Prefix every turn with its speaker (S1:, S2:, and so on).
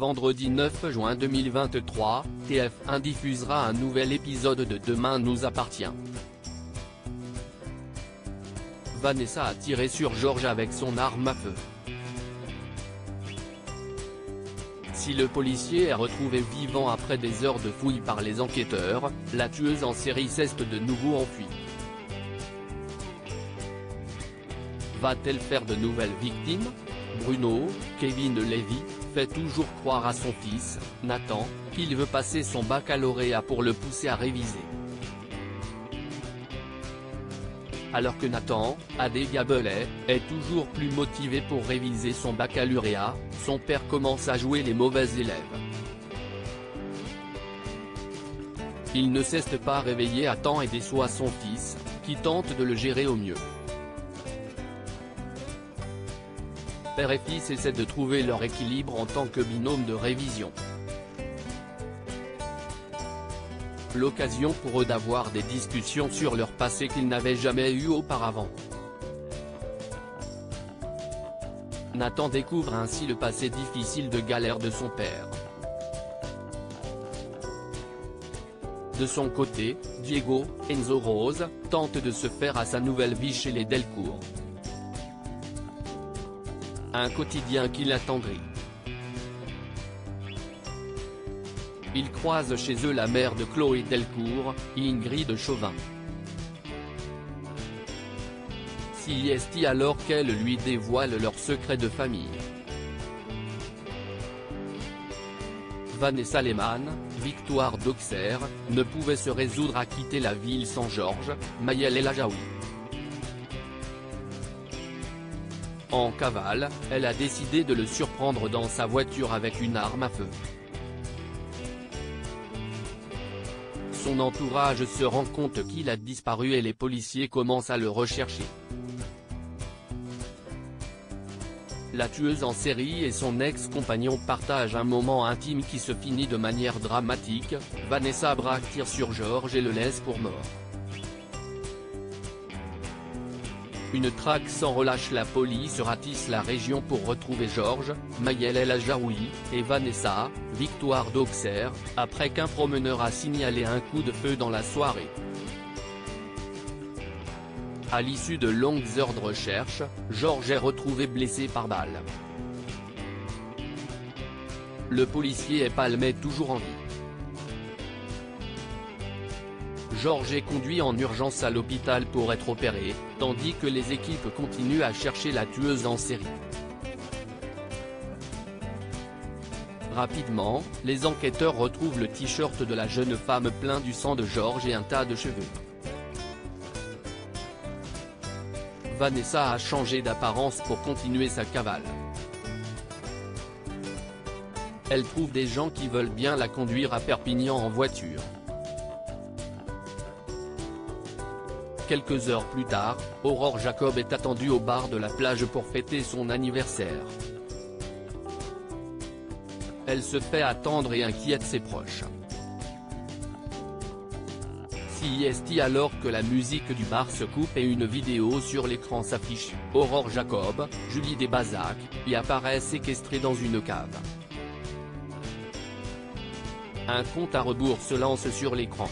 S1: Vendredi 9 juin 2023, TF1 diffusera un nouvel épisode de Demain nous appartient. Vanessa a tiré sur Georges avec son arme à feu. Si le policier est retrouvé vivant après des heures de fouilles par les enquêteurs, la tueuse en série s'est de nouveau enfuie. Va-t-elle faire de nouvelles victimes? Bruno, Kevin Levy, fait toujours croire à son fils, Nathan, qu'il veut passer son baccalauréat pour le pousser à réviser. Alors que Nathan, Adé Gabelet, est toujours plus motivé pour réviser son baccalauréat, son père commence à jouer les mauvais élèves. Il ne cesse pas réveiller à temps et déçoit son fils, qui tente de le gérer au mieux. Père et fils essaient de trouver leur équilibre en tant que binôme de révision. L'occasion pour eux d'avoir des discussions sur leur passé qu'ils n'avaient jamais eu auparavant. Nathan découvre ainsi le passé difficile de galère de son père. De son côté, Diego, Enzo Rose, tente de se faire à sa nouvelle vie chez les Delcourt. Un quotidien qui l'attendrit. Ils croisent chez eux la mère de Chloé Delcourt, Ingrid Chauvin. Si est alors qu'elle lui dévoile leur secret de famille. Vanessa Lehmann, Victoire d'Auxerre, ne pouvait se résoudre à quitter la ville sans Georges, Maëlle El Ajaoui. En cavale, elle a décidé de le surprendre dans sa voiture avec une arme à feu. Son entourage se rend compte qu'il a disparu et les policiers commencent à le rechercher. La tueuse en série et son ex-compagnon partagent un moment intime qui se finit de manière dramatique, Vanessa braque tire sur Georges et le laisse pour mort. Une traque sans relâche. La police ratisse la région pour retrouver Georges, Maëlle El Ajaoui, et Vanessa, Victoire d'Auxerre, après qu'un promeneur a signalé un coup de feu dans la soirée. À l'issue de longues heures de recherche, Georges est retrouvé blessé par balle. Le policier est palmé toujours en vie. Georges est conduit en urgence à l'hôpital pour être opéré, tandis que les équipes continuent à chercher la tueuse en série. Rapidement, les enquêteurs retrouvent le t-shirt de la jeune femme plein du sang de Georges et un tas de cheveux. Vanessa a changé d'apparence pour continuer sa cavale. Elle trouve des gens qui veulent bien la conduire à Perpignan en voiture. Quelques heures plus tard, Aurore Jacob est attendue au bar de la plage pour fêter son anniversaire. Elle se fait attendre et inquiète ses proches. Si est alors que la musique du bar se coupe et une vidéo sur l'écran s'affiche, Aurore Jacob, Julie Desbazac, y apparaît séquestrée dans une cave. Un compte à rebours se lance sur l'écran.